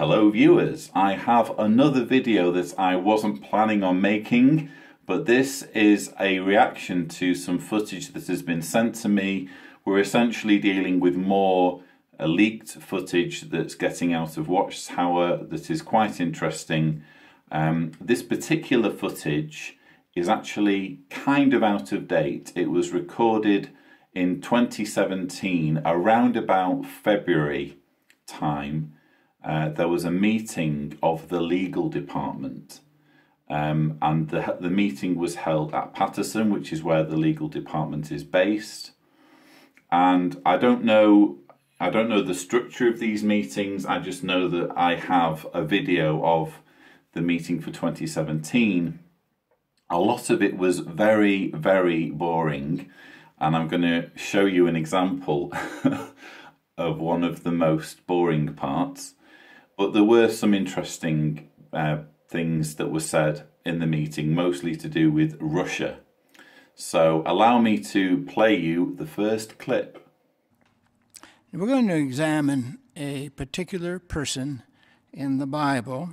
Hello viewers, I have another video that I wasn't planning on making, but this is a reaction to some footage that has been sent to me. We're essentially dealing with more leaked footage that's getting out of Watchtower that is quite interesting. This particular footage is actually kind of out of date. It was recorded in 2017, around about February time. There was a meeting of the legal department, and the meeting was held at Patterson, which is where the legal department is based. And I don't know the structure of these meetings. I just know that I have a video of the meeting for 2017. A lot of it was very, very boring, and I'm going to show you an example of one of the most boring parts. But there were some interesting things that were said in the meeting, mostly to do with Russia. So allow me to play you the first clip. We're going to examine a particular person in the Bible.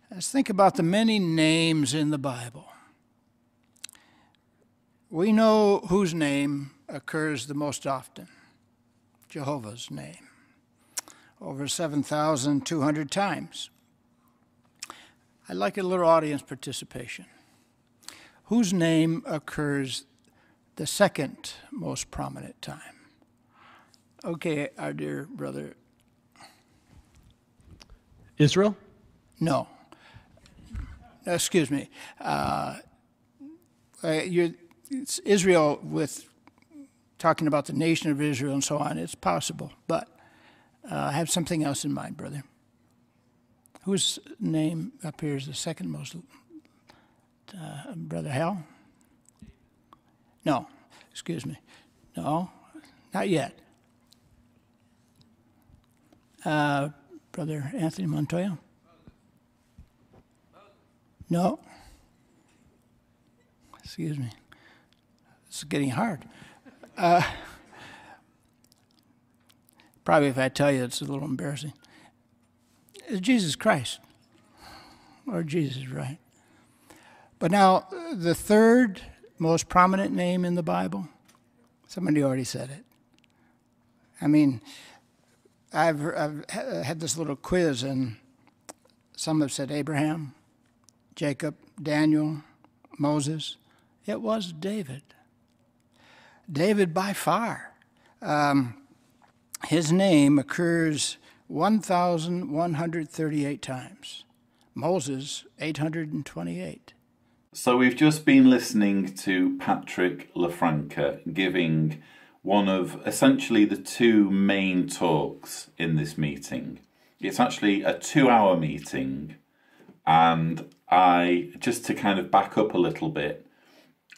Let's think about the many names in the Bible. We know whose name occurs the most often: Jehovah's name. Over 7,200 times. I'd like a little audience participation. Whose name occurs the second most prominent time? Okay, our dear brother. Israel? No. Excuse me. It's Israel, with talking about the nation of Israel and so on. It's possible, but I have something else in mind, brother. Whose name appears the second most? Brother Hal? No, excuse me. No, not yet. Brother Anthony Montoya? No. Excuse me. It's getting hard. Probably if I tell you, it's a little embarrassing. It's Jesus Christ, or Jesus, right? But now, the third most prominent name in the Bible, somebody already said it. I mean, I've had this little quiz, and some have said Abraham, Jacob, Daniel, Moses. It was David. David by far. His name occurs 1,138 times. Moses, 828. So we've just been listening to Patrick LaFranca giving one of essentially the two main talks in this meeting. It's actually a 2-hour meeting, and just to kind of back up a little bit,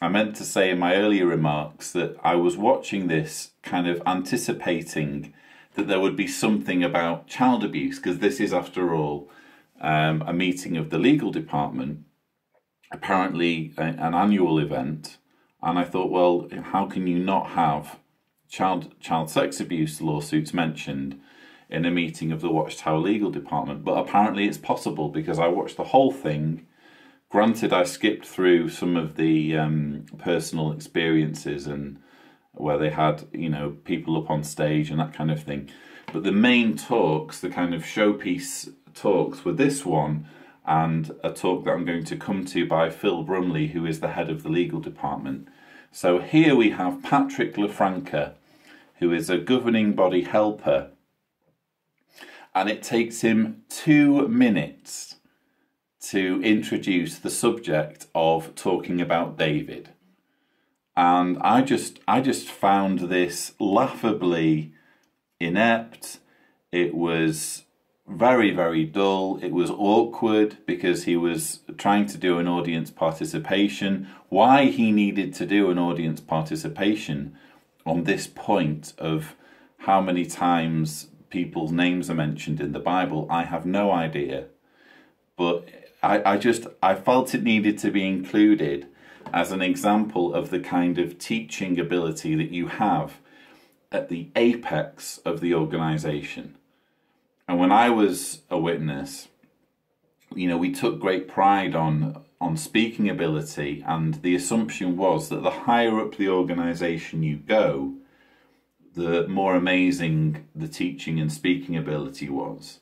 I meant to say in my earlier remarks that I was watching this kind of anticipating that there would be something about child abuse, because this is, after all, a meeting of the legal department, apparently an annual event. And I thought, well, how can you not have child sex abuse lawsuits mentioned in a meeting of the Watchtower legal department? But apparently it's possible, because I watched the whole thing. Granted, I skipped through some of the personal experiences and where they had, people up on stage and that kind of thing. But the main talks, the kind of showpiece talks, were this one and a talk that I'm going to come to by Phil Brumley, who is the head of the legal department. So here we have Patrick LaFranca, who is a governing body helper, and it takes him 2 minutes to introduce the subject of talking about David. And I just found this laughably inept. It was very, very dull. It was awkward because he was trying to do an audience participation. Why he needed to do an audience participation on this point of how many times people's names are mentioned in the Bible, I have no idea. But I felt it needed to be included as an example of the kind of teaching ability that you have at the apex of the organization. And when I was a witness, we took great pride on speaking ability, and the assumption was that the higher up the organisation you go, the more amazing the teaching and speaking ability was.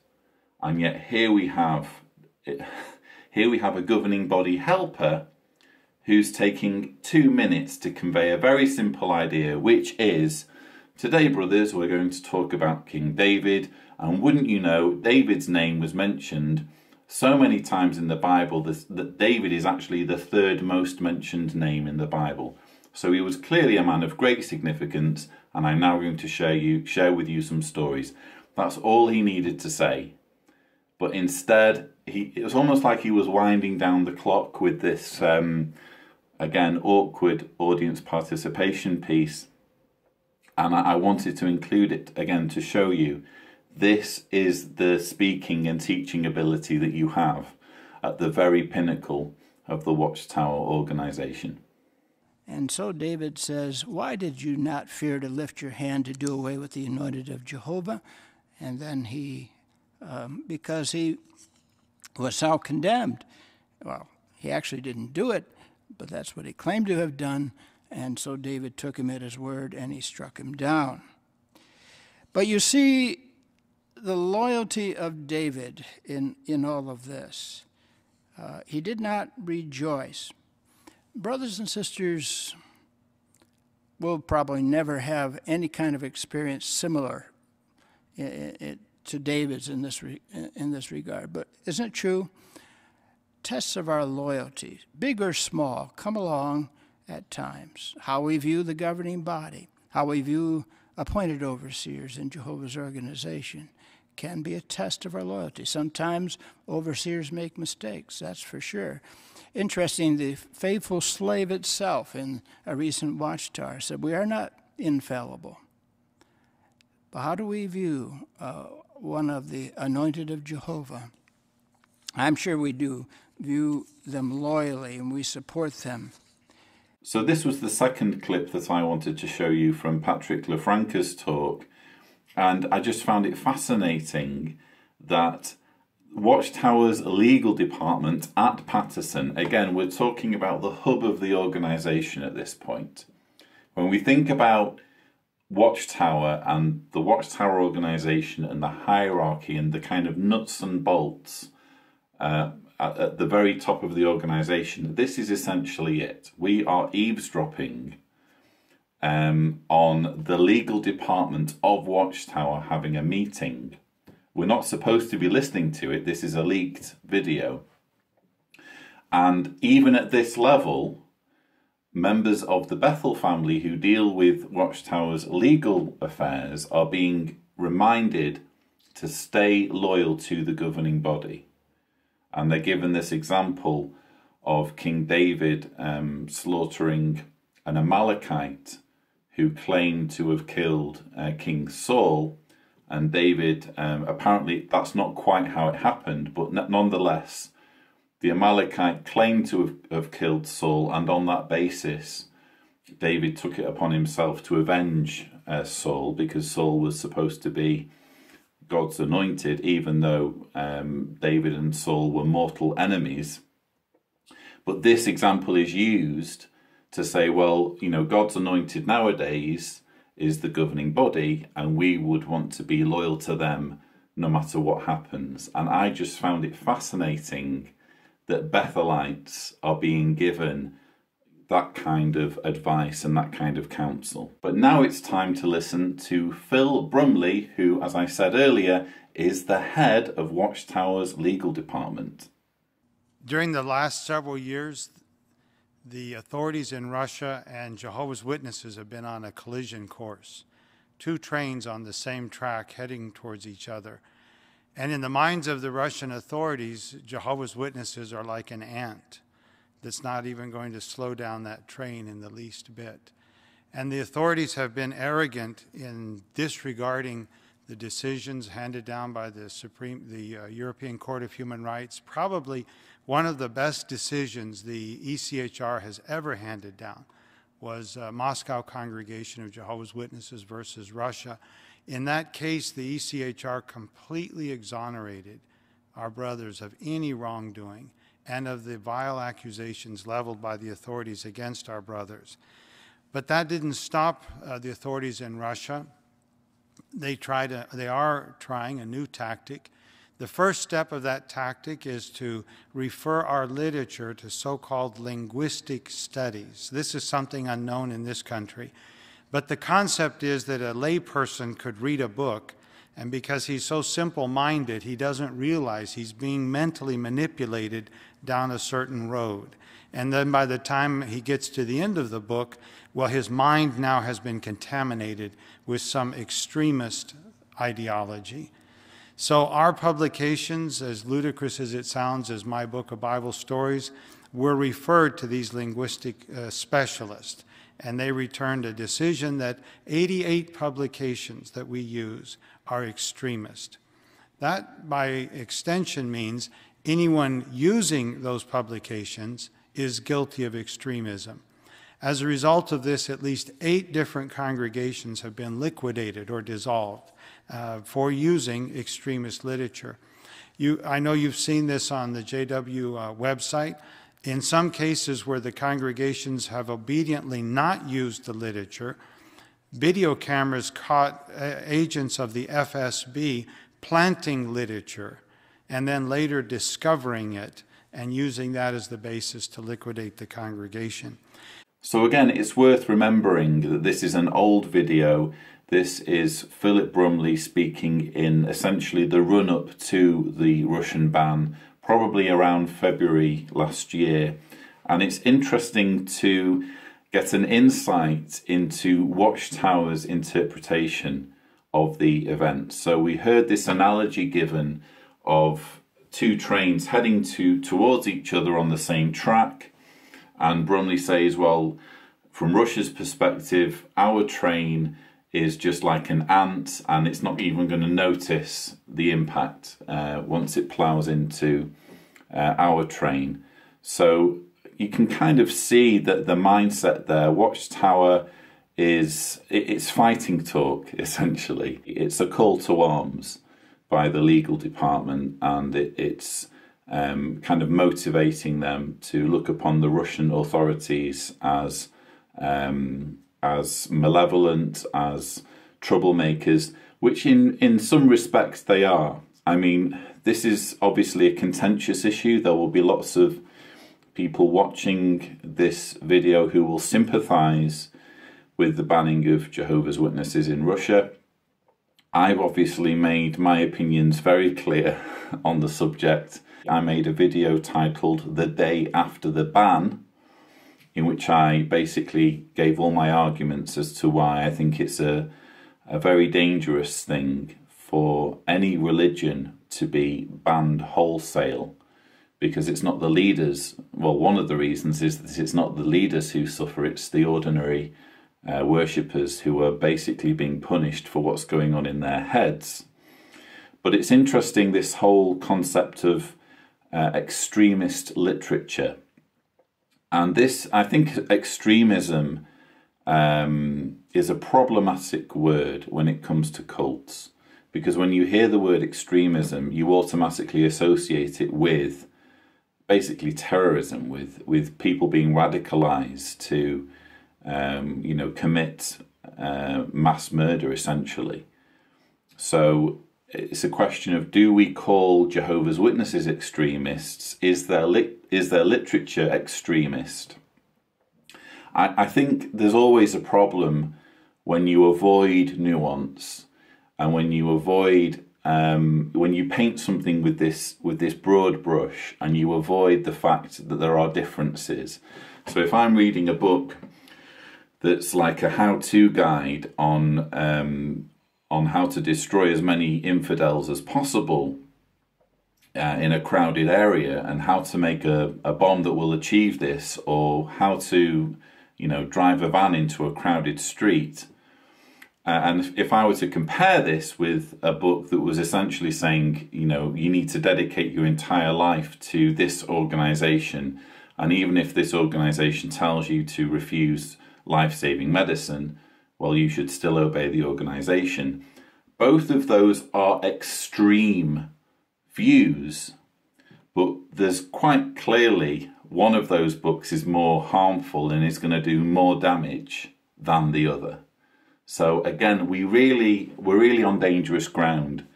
And yet here we have a governing body helper who's taking 2 minutes to convey a very simple idea, which is, today, brothers, we're going to talk about King David. And wouldn't you know, David's name was mentioned so many times in the Bible that David is actually the third most mentioned name in the Bible. So he was clearly a man of great significance, and I'm now going to share with you some stories. That's all he needed to say. But instead, it was almost like he was winding down the clock with this, again, awkward audience participation piece. And I wanted to include it, again, to show you this is the speaking and teaching ability that you have at the very pinnacle of the Watchtower organization. And so David says, why did you not fear to lift your hand to do away with the anointed of Jehovah? And then because he was now condemned. Well, he actually didn't do it, but that's what he claimed to have done. And so David took him at his word and he struck him down. But you see the loyalty of David in all of this. He did not rejoice. Brothers and sisters will probably never have any kind of experience similar to David's in this regard. But isn't it true? Tests of our loyalty, big or small, come along at times. How we view the governing body, how we view appointed overseers in Jehovah's organization can be a test of our loyalty. Sometimes overseers make mistakes, that's for sure. Interesting, the faithful slave itself in a recent Watchtower said, we are not infallible. But how do we view one of the anointed of Jehovah? I'm sure we do view them loyally and we support them. So this was the second clip that I wanted to show you from Patrick LaFranca's talk. And I just found it fascinating that Watchtower's legal department at Patterson, again, we're talking about the hub of the organisation at this point. When we think about Watchtower and the Watchtower organisation and the hierarchy and the kind of nuts and bolts at the very top of the organisation, this is essentially it. We are eavesdropping on the legal department of Watchtower having a meeting. We're not supposed to be listening to it. This is a leaked video. And even at this level, members of the Bethel family who deal with Watchtower's legal affairs are being reminded to stay loyal to the governing body. And they're given this example of King David slaughtering an Amalekite who claimed to have killed King Saul. And David, apparently that's not quite how it happened, but nonetheless, the Amalekite claimed to have killed Saul, and on that basis, David took it upon himself to avenge Saul, because Saul was supposed to be God's anointed, even though David and Saul were mortal enemies. But this example is used to say, well, God's anointed nowadays is the governing body, and we would want to be loyal to them no matter what happens. And I just found it fascinating that Bethelites are being given that kind of advice and that kind of counsel. But now it's time to listen to Phil Brumley, who, as I said earlier, is the head of Watchtower's legal department. During the last several years, the authorities in Russia and Jehovah's Witnesses have been on a collision course. Two trains on the same track heading towards each other. And in the minds of the Russian authorities, Jehovah's Witnesses are like an ant that's not even going to slow down that train in the least bit. And the authorities have been arrogant in disregarding the decisions handed down by the European Court of Human Rights. Probably one of the best decisions the ECHR has ever handed down was Moscow Congregation of Jehovah's Witnesses versus Russia, In that case, the ECHR completely exonerated our brothers of any wrongdoing and of the vile accusations leveled by the authorities against our brothers. But that didn't stop the authorities in Russia. They are trying a new tactic. The first step of that tactic is to refer our literature to so-called linguistic studies. This is something unknown in this country. But the concept is that a layperson could read a book, and because he's so simple-minded, he doesn't realize he's being mentally manipulated down a certain road. And then by the time he gets to the end of the book, well, his mind now has been contaminated with some extremist ideology. So our publications, as ludicrous as it sounds as my book of Bible stories, were referred to these linguistic specialists. And they returned a decision that 88 publications that we use are extremist. That, by extension, means anyone using those publications is guilty of extremism. As a result of this, at least 8 different congregations have been liquidated or dissolved for using extremist literature. I know you've seen this on the JW website. In some cases where the congregations have obediently not used the literature, video cameras caught agents of the FSB planting literature and then later discovering it and using that as the basis to liquidate the congregation. So again, it's worth remembering that this is an old video. This is Phil Brumley speaking in essentially the run-up to the Russian ban, probably around February last year. And it's interesting to get an insight into Watchtower's interpretation of the event. So we heard this analogy given of 2 trains heading towards each other on the same track. And Brumley says, well, from Russia's perspective, our train is just like an ant and it's not even going to notice the impact once it plows into our train. So you can kind of see that the mindset there. Watchtower it's fighting talk, essentially. It's a call to arms by the legal department, and it's kind of motivating them to look upon the Russian authorities as malevolent, as troublemakers, which in some respects they are. I mean, this is obviously a contentious issue. There will be lots of people watching this video who will sympathize with the banning of Jehovah's Witnesses in Russia. I've obviously made my opinions very clear on the subject. I made a video titled "The Day After the Ban," in which I basically gave all my arguments as to why I think it's a very dangerous thing for any religion to be banned wholesale, because it's not the leaders. Well, one of the reasons is that it's not the leaders who suffer, it's the ordinary worshippers who are basically being punished for what's going on in their heads. But it's interesting, this whole concept of extremist literature. And this, I think extremism is a problematic word when it comes to cults, because when you hear the word extremism, you automatically associate it with basically terrorism, with people being radicalized to commit mass murder, essentially. So it's a question of, do we call Jehovah's Witnesses extremists? Is their literature extremist? I think there's always a problem when you avoid nuance and when you avoid when you paint something with this broad brush and you avoid the fact that there are differences. So if I'm reading a book that's like a how-to guide on how to destroy as many infidels as possible in a crowded area, and how to make a bomb that will achieve this, or how to drive a van into a crowded street, and if I were to compare this with a book that was essentially saying, you need to dedicate your entire life to this organization, and even if this organization tells you to refuse life-saving medicine, well, you should still obey the organization. Both of those are extreme views, but there's quite clearly one of those books is more harmful and is going to do more damage than the other. So again, we're really on dangerous ground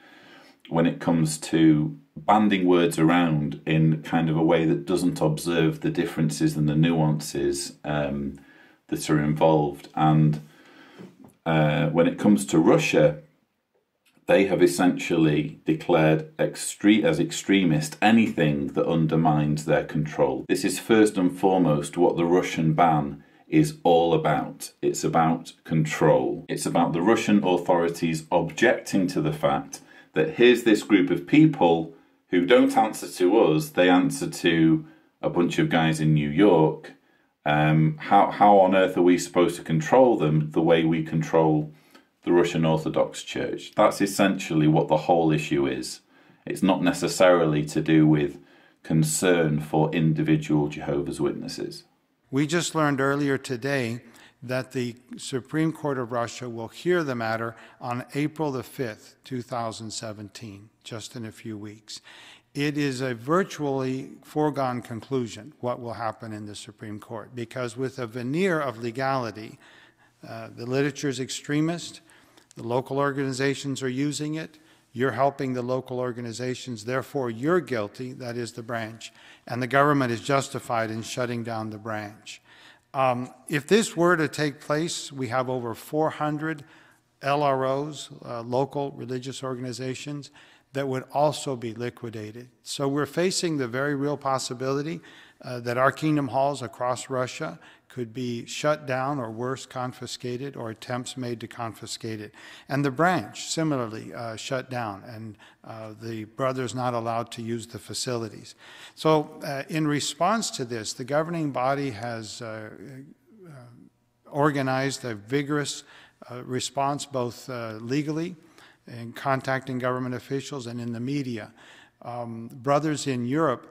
when it comes to banding words around in kind of a way that doesn't observe the differences and the nuances that are involved. And when it comes to Russia, they have essentially declared as extremist anything that undermines their control. This is first and foremost what the Russian ban is all about. It's about control. It's about the Russian authorities objecting to the fact that here's this group of people who don't answer to us, they answer to a bunch of guys in New York. How on earth are we supposed to control them the way we control the Russian Orthodox Church? That's essentially what the whole issue is. It's not necessarily to do with concern for individual Jehovah's Witnesses. We just learned earlier today that the Supreme Court of Russia will hear the matter on April the 5th, 2017, just in a few weeks. It is a virtually foregone conclusion what will happen in the Supreme Court, because with a veneer of legality, the literature is extremist, the local organizations are using it, you're helping the local organizations, therefore you're guilty, that is the branch, and the government is justified in shutting down the branch. If this were to take place, we have over 400 LROs, local religious organizations, that would also be liquidated. So we're facing the very real possibility that our kingdom halls across Russia could be shut down or worse, confiscated, or attempts made to confiscate it. And the branch, similarly, shut down, and the brothers not allowed to use the facilities. So in response to this, the governing body has organized a vigorous response, both legally, in contacting government officials and in the media. Brothers in Europe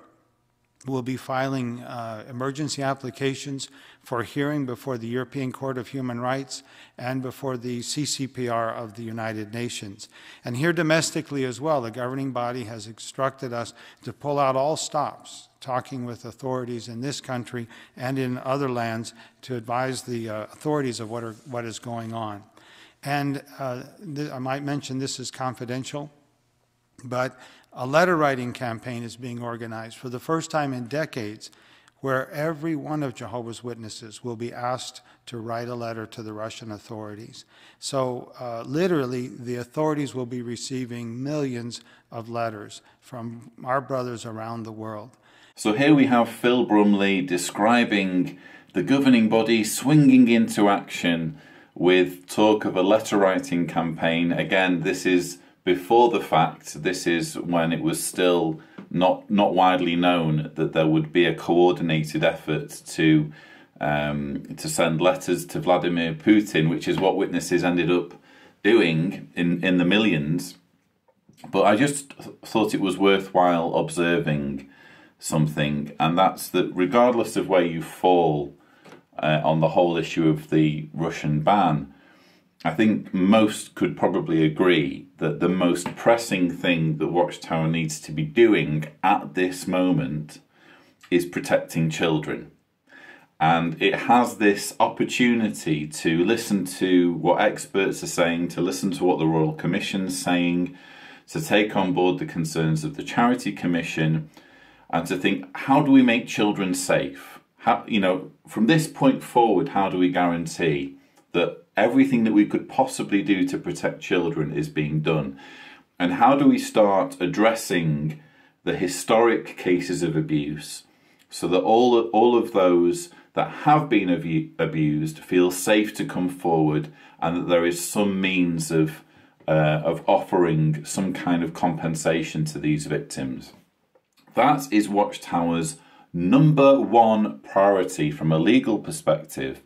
will be filing emergency applications for hearing before the European Court of Human Rights and before the CCPR of the United Nations. And here domestically as well, the governing body has instructed us to pull out all stops, talking with authorities in this country and in other lands to advise the authorities of what is going on. And I might mention this is confidential, but a letter writing campaign is being organized for the first time in decades, where every one of Jehovah's Witnesses will be asked to write a letter to the Russian authorities. So literally, the authorities will be receiving millions of letters from our brothers around the world. So here we have Phil Brumley describing the governing body swinging into action with talk of a letter writing campaign. Again, this is before the fact. This is when it was still not widely known that there would be a coordinated effort to send letters to Vladimir Putin, which is what witnesses ended up doing in the millions. But I just thought it was worthwhile observing something, and that's that regardless of where you fall on the whole issue of the Russian ban, I think most could probably agree that the most pressing thing that Watchtower needs to be doing at this moment is protecting children. And it has this opportunity to listen to what experts are saying, to listen to what the Royal Commission's saying, to take on board the concerns of the Charity Commission, and to think, how do we make children safe? How, from this point forward, how do we guarantee that everything that we could possibly do to protect children is being done? And how do we start addressing the historic cases of abuse so that all of those that have been abused feel safe to come forward, and that there is some means of offering some kind of compensation to these victims? That is Watchtower's #1 priority from a legal perspective.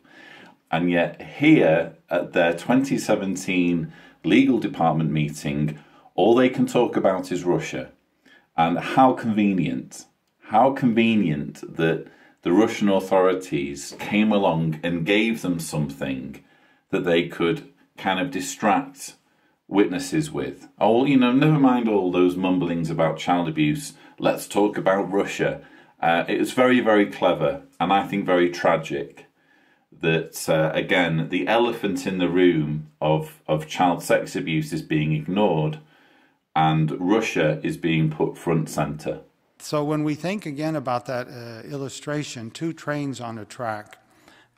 And yet here at their 2017 legal department meeting, all they can talk about is Russia. And how convenient that the Russian authorities came along and gave them something that they could kind of distract witnesses with. Oh, never mind all those mumblings about child abuse. Let's talk about Russia. It was very, very clever, and I think very tragic that, again, the elephant in the room of child sex abuse is being ignored, and Russia is being put front center. So when we think again about that illustration, two trains on a track,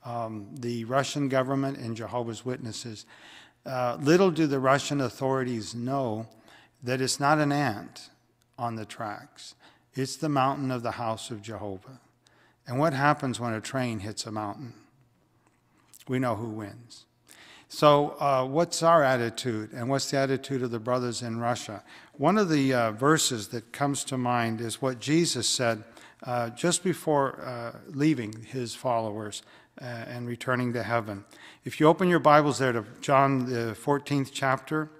the Russian government and Jehovah's Witnesses, little do the Russian authorities know that it's not an ant on the tracks. It's the mountain of the house of Jehovah. And what happens when a train hits a mountain? We know who wins. So what's our attitude, and what's the attitude of the brothers in Russia? One of the verses that comes to mind is what Jesus said just before leaving his followers and returning to heaven. If you open your Bibles there to John, the 14th chapter,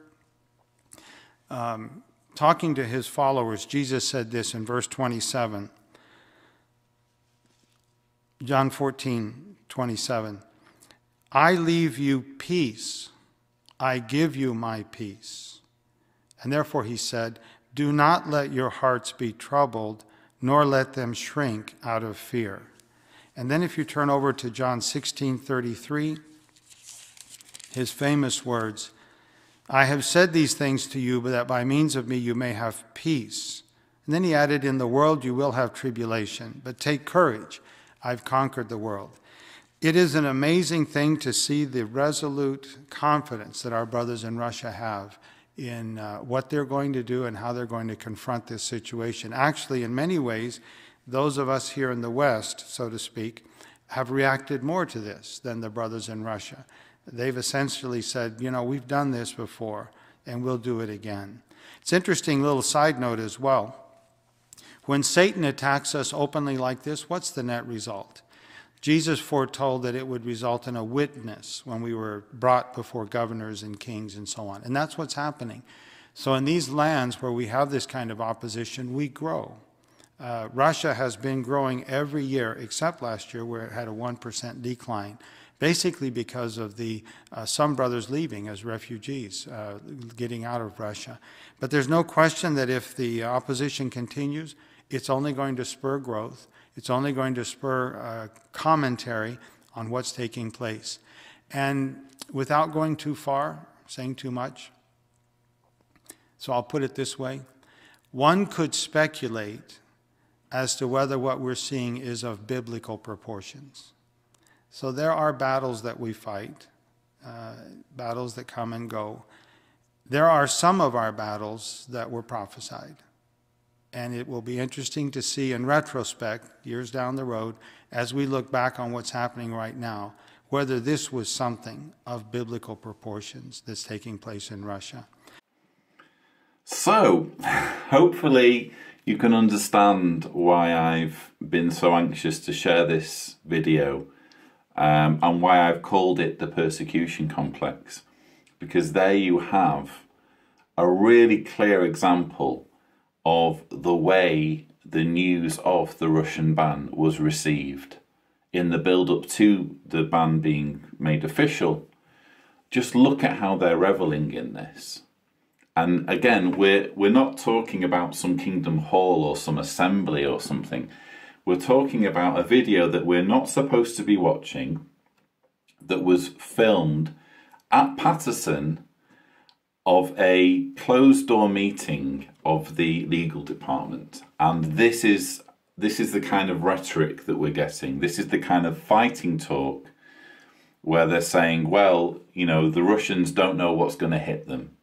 talking to his followers, Jesus said this in verse 27. John 14:27. I leave you peace. I give you my peace. And therefore he said, do not let your hearts be troubled, nor let them shrink out of fear. And then if you turn over to John 16:33, his famous words, I have said these things to you, but that by means of me you may have peace. And then he added, in the world you will have tribulation, but take courage, I've conquered the world. It is an amazing thing to see the resolute confidence that our brothers in Russia have in what they're going to do and how they're going to confront this situation. Actually, in many ways, those of us here in the West, so to speak, have reacted more to this than the brothers in Russia. They've essentially said, we've done this before and we'll do it again. It's an interesting little side note as well. When Satan attacks us openly like this, what's the net result? Jesus foretold that it would result in a witness when we were brought before governors and kings and so on. And that's what's happening. So in these lands where we have this kind of opposition, we grow. Russia has been growing every year, except last year where it had a 1% decline, basically because of the some brothers leaving as refugees, getting out of Russia. But there's no question that if the opposition continues, it's only going to spur growth. It's only going to spur commentary on what's taking place. And without going too far, saying too much, so I'll put it this way. One could speculate as to whether what we're seeing is of biblical proportions. So there are battles that we fight, battles that come and go. There are some of our battles that were prophesied. And it will be interesting to see in retrospect, years down the road, as we look back on what's happening right now, whether this was something of biblical proportions that's taking place in Russia. So, hopefully you can understand why I've been so anxious to share this video and why I've called it the persecution complex. Because there you have a really clear example of the way the news of the Russian ban was received in the build-up to the ban being made official. Just look at how they're reveling in this. And again, we're not talking about some kingdom hall or some assembly or something. We're talking about a video that we're not supposed to be watching, that was filmed at Patterson of a closed-door meeting of the legal department. And this is the kind of rhetoric that we're getting. This is the kind of fighting talk where they're saying, well, the Russians don't know what's going to hit them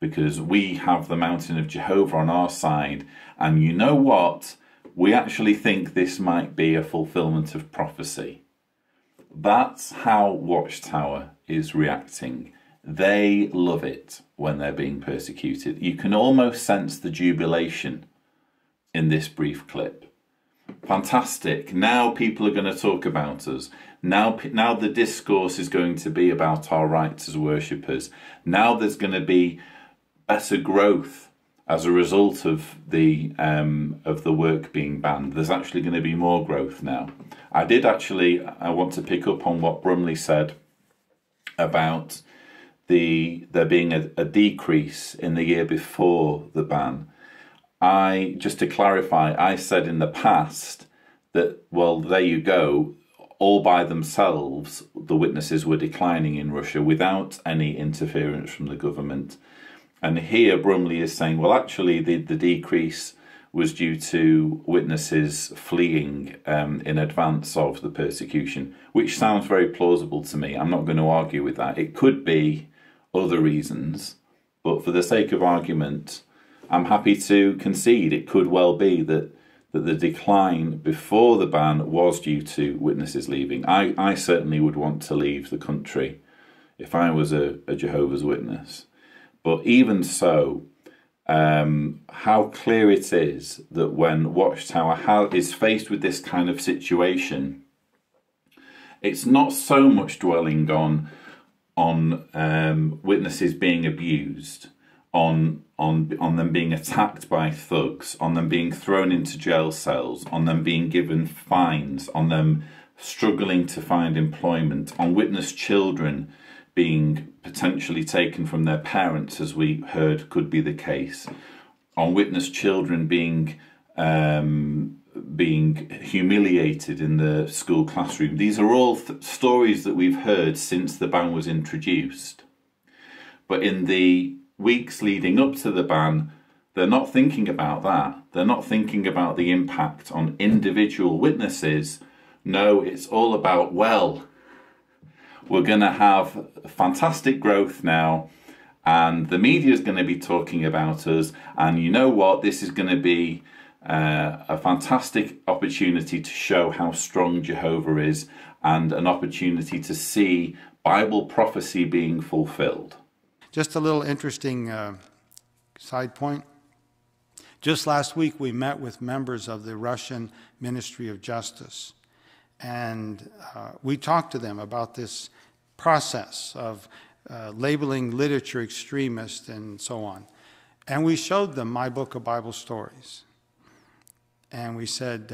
because we have the mountain of Jehovah on our side. And you know what? We actually think this might be a fulfillment of prophecy. That's how Watchtower is reacting. They love it when they're being persecuted. You can almost sense the jubilation in this brief clip. Fantastic. Now people are going to talk about us. Now the discourse is going to be about our rights as worshippers. Now there's going to be better growth as a result of the work being banned. There's actually going to be more growth now. I want to pick up on what Brumley said about there being a decrease in the year before the ban, just to clarify, I said in the past that, well, there you go, all by themselves, the witnesses were declining in Russia without any interference from the government. And here Brumley is saying, well, actually the decrease was due to witnesses fleeing in advance of the persecution, which sounds very plausible to me. I'm not going to argue with that. It could be other reasons, but for the sake of argument, I'm happy to concede it could well be that the decline before the ban was due to witnesses leaving. I certainly would want to leave the country if I was a Jehovah's Witness. But even so, how clear it is that when Watchtower is faced with this kind of situation, it's not so much dwelling on witnesses being abused, on them being attacked by thugs, on them being thrown into jail cells, on them being given fines, on them struggling to find employment, on witness children being potentially taken from their parents, as we heard could be the case, on witness children being humiliated in the school classroom. These are all stories that we've heard since the ban was introduced. But in the weeks leading up to the ban, they're not thinking about that. They're not thinking about the impact on individual witnesses. No, it's all about, well, we're going to have fantastic growth now, and the media is going to be talking about us, and you know what, this is going to be a fantastic opportunity to show how strong Jehovah is, and an opportunity to see Bible prophecy being fulfilled. Just a little interesting side point. Just last week we met with members of the Russian Ministry of Justice, and we talked to them about this process of labeling literature extremist and so on. And we showed them my book of Bible stories. And we said,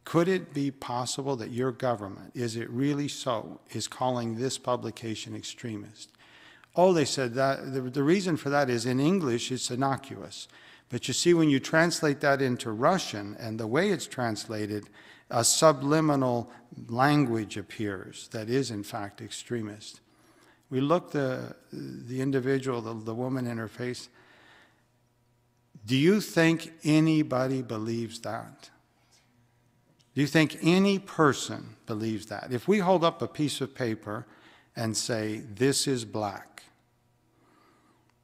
could it be possible that your government, is it really so, is calling this publication extremist? Oh, they said that the reason for that is in English it's innocuous. But you see, when you translate that into Russian, and the way it's translated, a subliminal language appears that is in fact extremist. We looked the individual, the woman in her face. Do you think anybody believes that? Do you think any person believes that? If we hold up a piece of paper and say, this is black,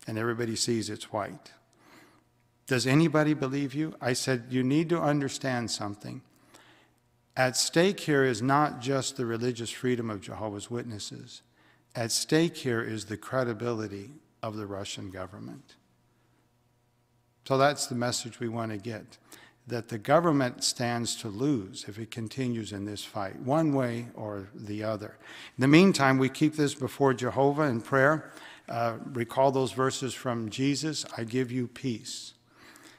and everybody sees it's white, does anybody believe you? I said, you need to understand something. At stake here is not just the religious freedom of Jehovah's Witnesses. At stake here is the credibility of the Russian government. So that's the message we want to get, that the government stands to lose if it continues in this fight, one way or the other. In the meantime, we keep this before Jehovah in prayer. Recall those verses from Jesus, I give you peace.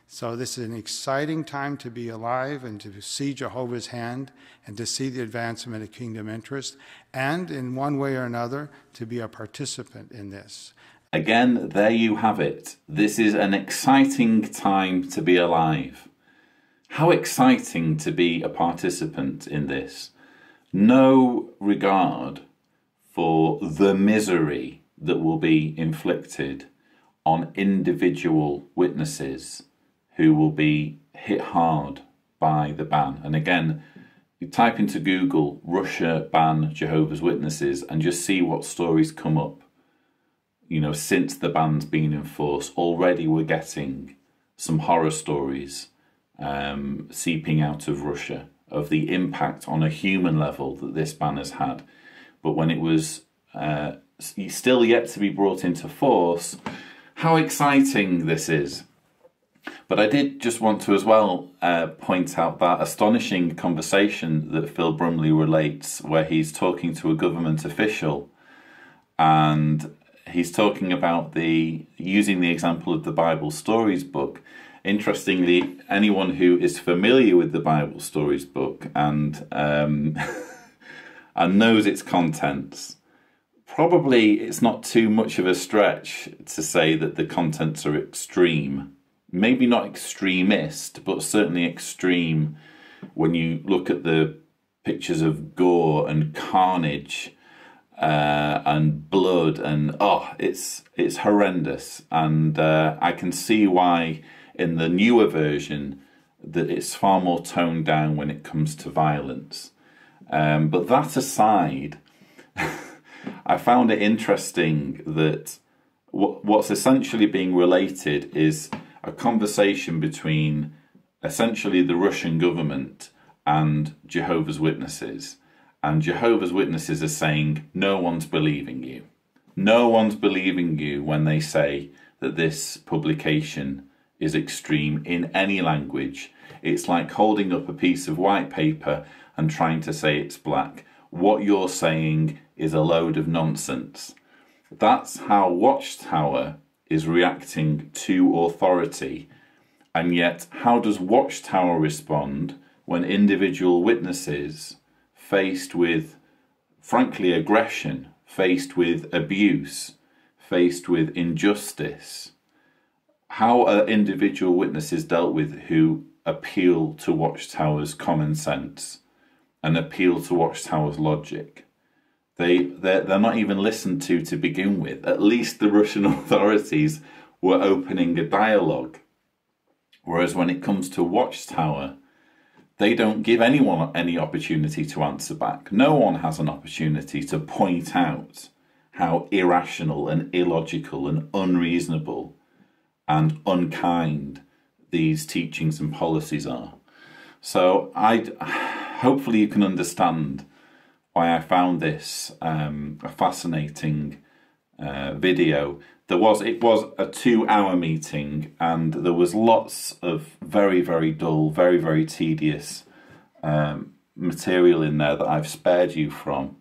So this is an exciting time to be alive and to see Jehovah's hand and to see the advancement of kingdom interest, and in one way or another to be a participant in this. Again, there you have it. This is an exciting time to be alive. How exciting to be a participant in this. No regard for the misery that will be inflicted on individual witnesses who will be hit hard by the ban. And again, you type into Google, Russia ban Jehovah's Witnesses, and just see what stories come up. You know, since the ban's been enforced, already we're getting some horror stories seeping out of Russia of the impact on a human level that this ban has had. But when it was still yet to be brought into force, how exciting this is. But I did just want to as well point out that astonishing conversation that Phil Brumley relates, where he's talking to a government official, and he's talking about using the example of the Bible Stories book. Interestingly, anyone who is familiar with the Bible Stories book and and knows its contents probably it's not too much of a stretch to say that the contents are extreme. Maybe not extremist, but certainly extreme when you look at the pictures of gore and carnage and blood, and it's horrendous. And I can see why in the newer version that it's far more toned down when it comes to violence. But that aside, I found it interesting that what's essentially being related is a conversation between essentially the Russian government and Jehovah's Witnesses. And Jehovah's Witnesses are saying, no one's believing you. No one's believing you when they say that this publication is extreme in any language. It's like holding up a piece of white paper and trying to say it's black. What you're saying is a load of nonsense. That's how Watchtower is reacting to authority. And yet, how does Watchtower respond when individual witnesses, faced with, frankly, aggression, faced with abuse, faced with injustice? How are individual witnesses dealt with who appeal to Watchtower's common sense and appeal to Watchtower's logic? They're not even listened to begin with. At least the Russian authorities were opening a dialogue. Whereas when it comes to Watchtower, they don't give anyone any opportunity to answer back. No one has an opportunity to point out how irrational and illogical and unreasonable and unkind these teachings and policies are. So hopefully you can understand why I found this a fascinating video. It was a 2-hour meeting, and there was lots of very, very dull, very, very tedious material in there that I've spared you from.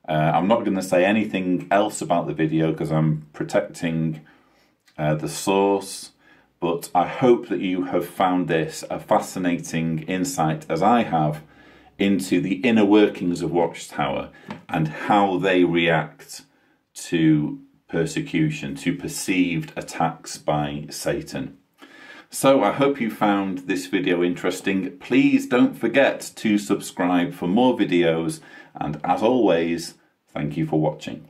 I'm not going to say anything else about the video because I'm protecting the source, but I hope that you have found this a fascinating insight, as I have, into the inner workings of Watchtower and how they react to persecution, to perceived attacks by Satan. So I hope you found this video interesting. Please don't forget to subscribe for more videos, and as always, thank you for watching.